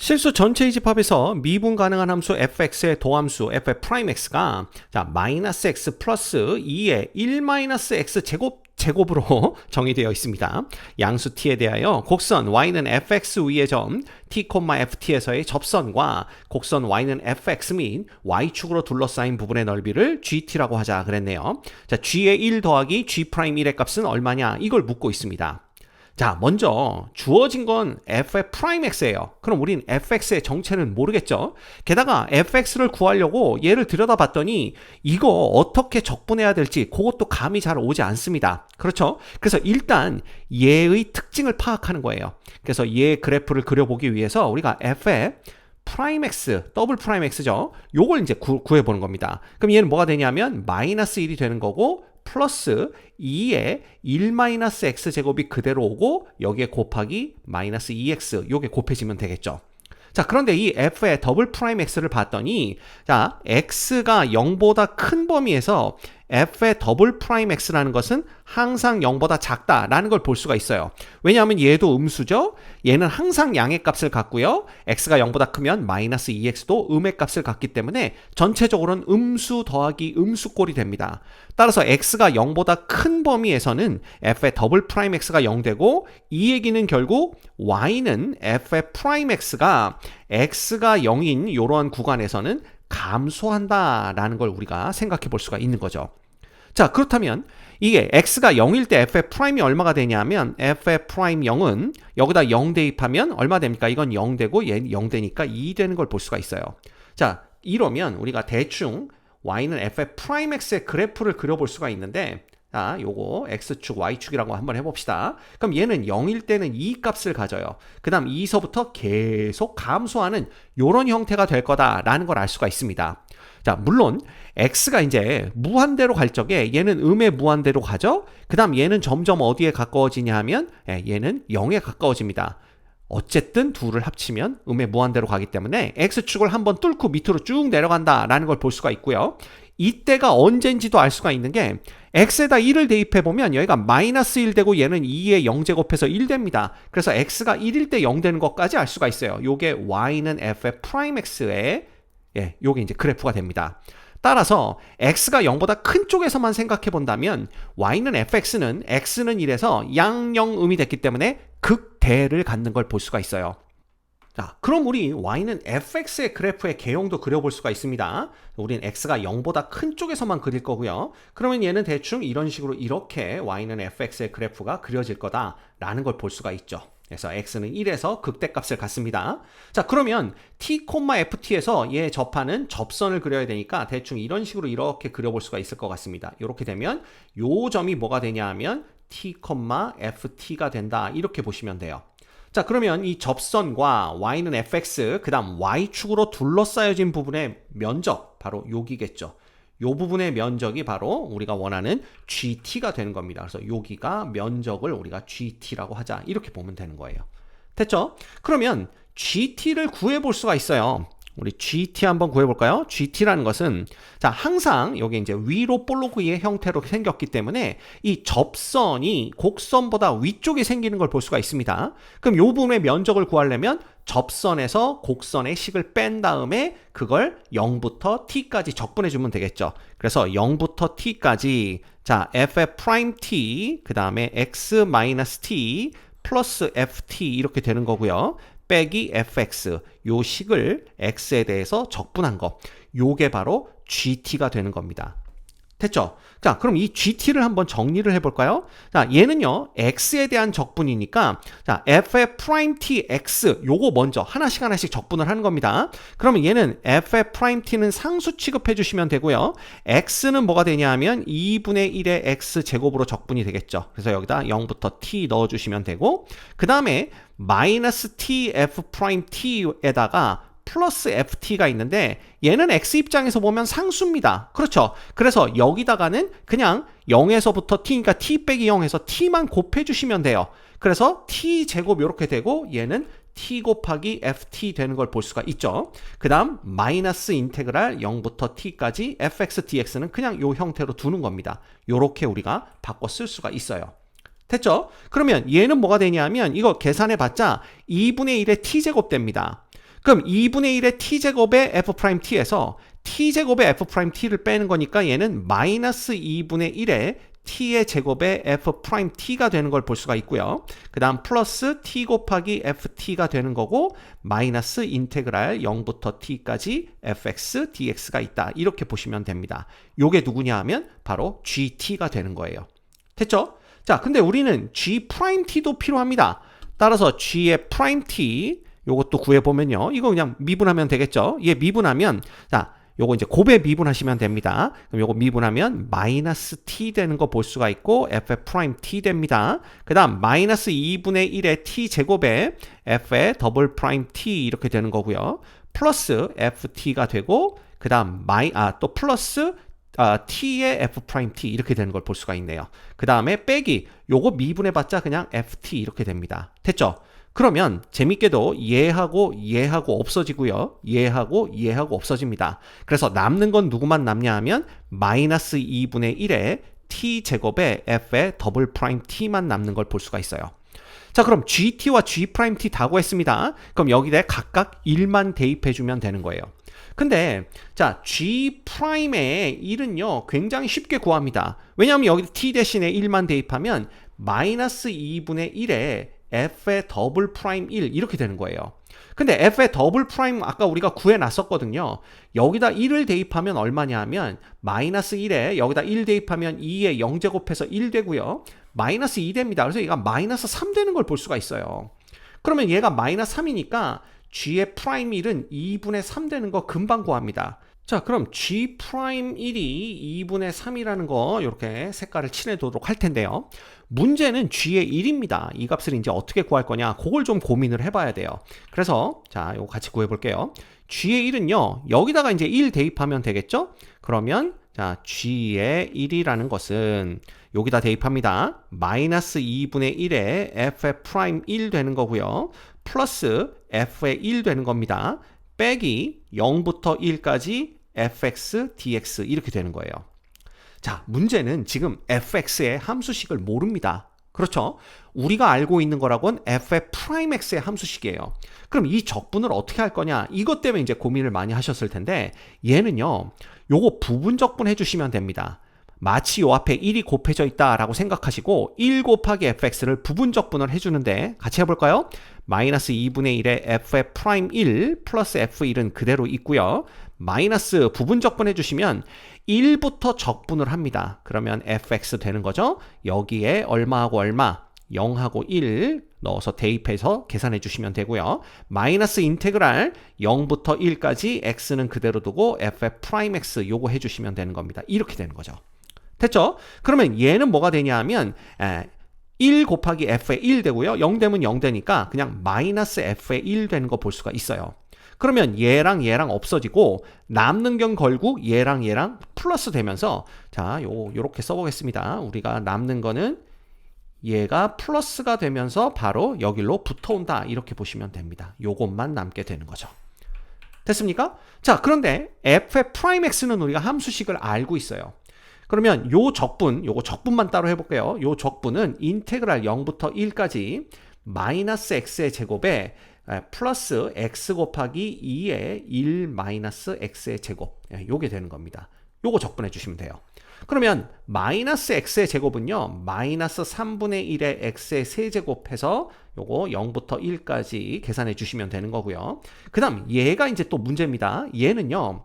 실수 전체 이집합에서 미분 가능한 함수 fx의 도함수 f'x가 마이너스 x 플러스 2의 1 마이너스 x 제곱으로 정의되어 있습니다. 양수 t에 대하여 곡선 y는 fx 위의 점 t, ft에서의 접선과 곡선 y는 fx 및 y축으로 둘러싸인 부분의 넓이를 gt라고 하자 그랬네요. 자, g의 1 더하기 g'1의 값은 얼마냐? 이걸 묻고 있습니다. 자, 먼저 주어진 건 f'x예요. 그럼 우린 fx의 정체는 모르겠죠. 게다가 fx를 구하려고 얘를 들여다봤더니 이거 어떻게 적분해야 될지 그것도 감이 잘 오지 않습니다. 그렇죠? 그래서 일단 얘의 특징을 파악하는 거예요. 그래서 얘 그래프를 그려보기 위해서 우리가 f의 프라임x, 더블 프라임x죠. 요걸 이제 구해보는 겁니다. 그럼 얘는 뭐가 되냐면 마이너스 1이 되는 거고 플러스 2의 1-x 제곱이 그대로 오고 여기에 곱하기 마이너스 2x 요게 곱해지면 되겠죠. 자, 그런데 이 f의 더블 프라임 x를 봤더니 자, x가 0보다 큰 범위에서 f의 더블 프라임 x라는 것은 항상 0보다 작다라는 걸 볼 수가 있어요. 왜냐하면 얘도 음수죠. 얘는 항상 양의 값을 갖고요. x가 0보다 크면 마이너스 2x도 음의 값을 갖기 때문에 전체적으로는 음수 더하기 음수꼴이 됩니다. 따라서 x가 0보다 큰 범위에서는 f의 더블 프라임 x가 0되고 이 얘기는 결국 y는 f의 프라임 x가 0인 이러한 구간에서는 감소한다라는 걸 우리가 생각해 볼 수가 있는 거죠. 자, 그렇다면 이게 x가 0일 때 f의 프라임이 얼마가 되냐면 f의 프라임 0은 여기다 0 대입하면 얼마 됩니까? 이건 0 되고 얘는 0 되니까 2 되는 걸 볼 수가 있어요. 자, 이러면 우리가 대충 y는 f의 프라임 x의 그래프를 그려볼 수가 있는데 자, 요거 x축, y축이라고 한번 해봅시다. 그럼 얘는 0일 때는 이 값을 가져요. 그 다음 2서부터 계속 감소하는 요런 형태가 될 거다라는 걸 알 수가 있습니다. 자, 물론 x가 이제 무한대로 갈 적에 얘는 음의 무한대로 가죠. 그 다음 얘는 점점 어디에 가까워지냐 하면 얘는 0에 가까워집니다. 어쨌든 둘을 합치면 음의 무한대로 가기 때문에 x축을 한번 뚫고 밑으로 쭉 내려간다라는 걸 볼 수가 있고요. 이때가 언젠지도 알 수가 있는 게 x에다 1을 대입해보면 여기가 마이너스 1 되고 얘는 2의 0제곱해서 1 됩니다. 그래서 x가 1일 때 0 되는 것까지 알 수가 있어요. 요게 y는 f의 프라임 x의 요게 이제 그래프가 됩니다. 따라서 x가 0보다 큰 쪽에서만 생각해 본다면 y는 fx는 x는 1에서 양영음이 됐기 때문에 극대를 갖는 걸 볼 수가 있어요. 자, 그럼 우리 y는 fx의 그래프의 개형도 그려볼 수가 있습니다. 우린 x가 0보다 큰 쪽에서만 그릴 거고요. 그러면 얘는 대충 이런 식으로 이렇게 y는 fx의 그래프가 그려질 거다라는 걸 볼 수가 있죠. 그래서 x는 1에서 극대값을 갖습니다. 자, 그러면 t, ft에서 얘 접하는 접선을 그려야 되니까 대충 이런 식으로 이렇게 그려볼 수가 있을 것 같습니다. 이렇게 되면 요 점이 뭐가 되냐 하면 t, ft가 된다. 이렇게 보시면 돼요. 자, 그러면 이 접선과 y는 fx, 그 다음 y축으로 둘러싸여진 부분의 면적, 바로 여기겠죠. 요 부분의 면적이 바로 우리가 원하는 GT가 되는 겁니다. 그래서 여기가 면적을 우리가 GT라고 하자. 이렇게 보면 되는 거예요. 됐죠? 그러면 GT를 구해볼 수가 있어요. 우리 GT 한번 구해볼까요? GT라는 것은 자, 항상 여기 이제 위로 볼로그의 형태로 생겼기 때문에 이 접선이 곡선보다 위쪽에 생기는 걸 볼 수가 있습니다. 그럼 이 부분의 면적을 구하려면 접선에서 곡선의 식을 뺀 다음에 그걸 0부터 t까지 적분해 주면 되겠죠. 그래서 0부터 t까지 자, f의 프라임 t 그 다음에 x-t 플러스 ft 이렇게 되는 거고요. 빼기 fx 요 식을 x에 대해서 적분한 거 요게 바로 gt가 되는 겁니다. 됐죠? 자, 그럼 이 gt를 한번 정리를 해볼까요? 자, 얘는요 x에 대한 적분이니까 자, f의 프라임 t x 요거 먼저 하나씩 적분을 하는 겁니다. 그러면 얘는 f의 프라임 t는 상수 취급해 주시면 되고요. x는 뭐가 되냐 하면 2분의 1의 x 제곱으로 적분이 되겠죠. 그래서 여기다 0부터 t 넣어주시면 되고 그 다음에 마이너스 t f 프라임 t에다가 플러스 ft가 있는데 얘는 x 입장에서 보면 상수입니다. 그렇죠? 그래서 여기다가는 그냥 0에서부터 t니까 t 빼기 0에서 t만 곱해주시면 돼요. 그래서 t 제곱 이렇게 되고 얘는 t 곱하기 ft 되는 걸 볼 수가 있죠. 그 다음 마이너스 인테그랄 0부터 t까지 fx dx는 그냥 이 형태로 두는 겁니다. 이렇게 우리가 바꿔 쓸 수가 있어요. 됐죠? 그러면 얘는 뭐가 되냐면 이거 계산해봤자 2분의 1의 t제곱 됩니다. 그럼 2분의 1의 t제곱의 f't에서 t제곱의 f't를 빼는 거니까 얘는 마이너스 2분의 1의 t의 제곱의 f't가 되는 걸 볼 수가 있고요. 그 다음 플러스 t 곱하기 ft가 되는 거고 마이너스 인테그랄 0부터 t까지 fx dx가 있다. 이렇게 보시면 됩니다. 요게 누구냐 하면 바로 gt가 되는 거예요. 됐죠? 자, 근데 우리는 g't도 필요합니다. 따라서 g의 프라임 t 요것도 구해보면요. 이거 그냥 미분하면 되겠죠? 얘 미분하면 자, 요거 이제 곱에 미분하시면 됩니다. 그럼 요거 미분하면 마이너스 t 되는 거 볼 수가 있고 f의 프라임 t 됩니다. 그 다음 마이너스 2분의 1의 t 제곱에 f의 더블 프라임 t 이렇게 되는 거고요. 플러스 ft가 되고 그 다음 또 플러스 t의 f 프라임 t 이렇게 되는 걸 볼 수가 있네요. 그 다음에 빼기 요거 미분해봤자 그냥 ft 이렇게 됩니다. 됐죠? 그러면 재밌게도 얘하고 얘하고 없어지고요. 얘하고 얘하고 없어집니다. 그래서 남는 건 누구만 남냐 하면 마이너스 2분의 1의 t제곱에 f의 더블 프라임 t만 남는 걸 볼 수가 있어요. 자, 그럼 gt와 g't 다 구했습니다. 그럼 여기에 각각 1만 대입해주면 되는 거예요. 근데 자, g'의 1은요 굉장히 쉽게 구합니다. 왜냐하면 여기 t 대신에 1만 대입하면 마이너스 2분의 1에 f의 더블 프라임 1 이렇게 되는 거예요. 근데 f의 더블 프라임 아까 우리가 구해놨었거든요. 여기다 1을 대입하면 얼마냐 하면 마이너스 1에 여기다 1 대입하면 2에 0제곱해서 1 되고요. 마이너스 2 됩니다. 그래서 얘가 마이너스 3 되는 걸 볼 수가 있어요. 그러면 얘가 마이너스 3이니까 g의 프라임 1은 2분의 3 되는 거 금방 구합니다. 자, 그럼 g 프라임 1이 2분의 3이라는 거 이렇게 색깔을 칠해두도록 할 텐데요. 문제는 g의 1입니다. 이 값을 이제 어떻게 구할 거냐 그걸 좀 고민을 해봐야 돼요. 그래서 자, 이거 같이 구해볼게요. g의 1은요 여기다가 이제 1 대입하면 되겠죠? 그러면 자, g의 1이라는 것은 여기다 대입합니다. 마이너스 2분의 1에 f의 프라임 1 되는 거고요. 플러스 f의 1 되는 겁니다. 빼기 0부터 1까지 fx, dx 이렇게 되는 거예요. 자, 문제는 지금 fx의 함수식을 모릅니다. 그렇죠? 우리가 알고 있는 거라고는 f의 프라임 x의 함수식이에요. 그럼 이 적분을 어떻게 할 거냐? 이것 때문에 이제 고민을 많이 하셨을 텐데 얘는요. 요거 부분 적분 해주시면 됩니다. 마치 요 앞에 1이 곱해져 있다라고 생각하시고 1 곱하기 fx를 부분 적분을 해주는데 같이 해볼까요? 마이너스 2분의 1의 f의 프라임 1 플러스 f1은 그대로 있고요. 마이너스 부분 적분 해주시면 1부터 적분을 합니다. 그러면 fx 되는 거죠. 여기에 얼마하고 얼마 0하고 1 넣어서 대입해서 계산해 주시면 되고요. 마이너스 인테그랄 0부터 1까지 x는 그대로 두고 f의 프라임 x 요거 해주시면 되는 겁니다. 이렇게 되는 거죠. 됐죠? 그러면 얘는 뭐가 되냐 하면 1 곱하기 f의 1 되고요. 0 되면 0 되니까 그냥 마이너스 f의 1 되는 거 볼 수가 있어요. 그러면 얘랑 얘랑 없어지고 남는 경 결국 얘랑 얘랑 플러스 되면서 자, 요렇게 써보겠습니다. 우리가 남는 거는 얘가 플러스가 되면서 바로 여기로 붙어온다. 이렇게 보시면 됩니다. 요것만 남게 되는 거죠. 됐습니까? 자, 그런데 f의 프라임 x는 우리가 함수식을 알고 있어요. 그러면 요거 적분만 따로 해볼게요. 요 적분은 인테그랄 0부터 1까지 마이너스 x의 제곱에 플러스 x 곱하기 2의 1 마이너스 x의 제곱 요게 되는 겁니다. 요거 적분해 주시면 돼요. 그러면 마이너스 x의 제곱은요 마이너스 3분의 1의 x의 세제곱해서 요거 0부터 1까지 계산해 주시면 되는 거고요. 그 다음 얘가 이제 또 문제입니다. 얘는요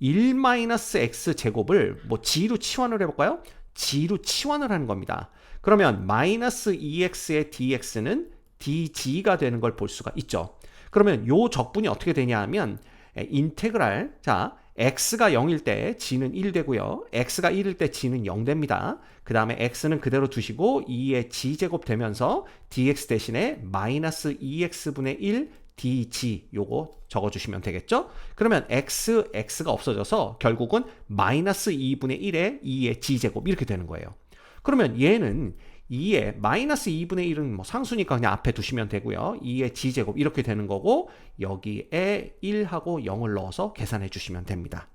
1 마이너스 x 제곱을 뭐 g로 치환을 해볼까요? g로 치환을 하는 겁니다. 그러면 마이너스 2x의 dx는 dg가 되는 걸 볼 수가 있죠. 그러면 요 적분이 어떻게 되냐 하면 인테그랄 자 x가 0일 때 g는 1 되고요. x가 1일 때 g는 0 됩니다. 그 다음에 x는 그대로 두시고 2의 g제곱 되면서 dx 대신에 마이너스 2x분의 1 dg 요거 적어주시면 되겠죠? 그러면 x가 없어져서 결국은 마이너스 2분의 1에 2의 g제곱 이렇게 되는 거예요. 그러면 얘는 2의 마이너스 2분의 1은 뭐 상수니까 그냥 앞에 두시면 되고요. 2의 g제곱 이렇게 되는 거고 여기에 1하고 0을 넣어서 계산해 주시면 됩니다.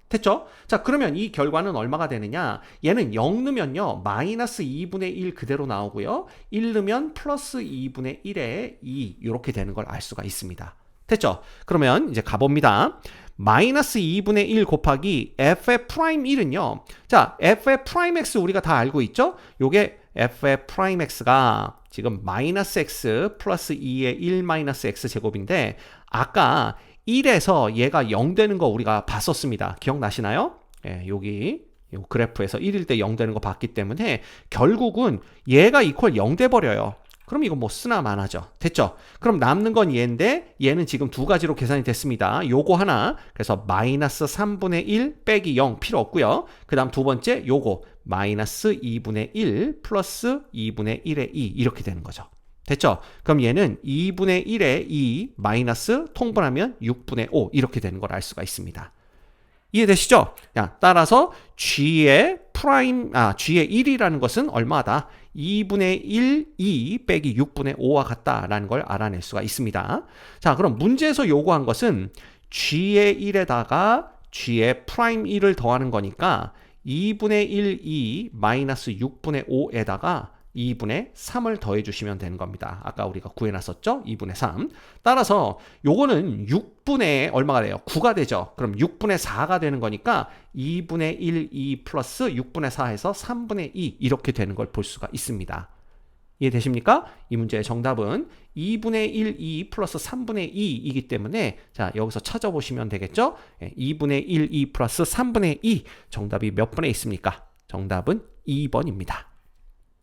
됐죠? 자, 그러면 이 결과는 얼마가 되느냐? 얘는 0 넣으면요 마이너스 2분의 1 그대로 나오고요. 1 넣으면 플러스 2분의 1에 2 이렇게 되는 걸 알 수가 있습니다. 됐죠? 그러면 이제 가봅니다. 마이너스 2분의 1 곱하기 f의 프라임 1은요. 자, f의 프라임 x 우리가 다 알고 있죠? 요게 f의 프라임 x가 지금 마이너스 x 플러스 2의 1 마이너스 x 제곱인데 아까 1에서 얘가 0 되는 거 우리가 봤었습니다. 기억나시나요? 예, 여기 요 그래프에서 1일 때 0 되는 거 봤기 때문에 결국은 얘가 이퀄 0 돼 버려요. 그럼 이거 뭐 쓰나 마나죠. 됐죠? 그럼 남는 건 얘인데 얘는 지금 두 가지로 계산이 됐습니다. 요거 하나, 그래서 마이너스 3분의 1 빼기 0 필요 없고요. 그 다음 두 번째 요거 마이너스 2분의 1 플러스 2분의 1의 2 이렇게 되는 거죠. 됐죠? 그럼 얘는 2분의 1의 2 마이너스 통분하면 6분의 5 이렇게 되는 걸 알 수가 있습니다. 이해되시죠? 야, 따라서 g의 프라임, g의 1이라는 것은 얼마다? 2분의 1, 2 빼기 6분의 5와 같다라는 걸 알아낼 수가 있습니다. 자, 그럼 문제에서 요구한 것은 g의 1에다가 g의 프라임 1을 더하는 거니까 2분의 1, 2 마이너스 6분의 5에다가 2분의 3을 더해 주시면 되는 겁니다. 아까 우리가 구해놨었죠? 2분의 3. 따라서 요거는 6분의 얼마가 돼요? 9가 되죠. 그럼 6분의 4가 되는 거니까 2분의 1, 2 플러스 6분의 4에서 3분의 2 이렇게 되는 걸 볼 수가 있습니다. 이해되십니까? 이 문제의 정답은 2분의 1, 2 플러스 3분의 2이기 때문에 자 여기서 찾아보시면 되겠죠? 2분의 1, 2 플러스 3분의 2 정답이 몇 번에 있습니까? 정답은 2번입니다.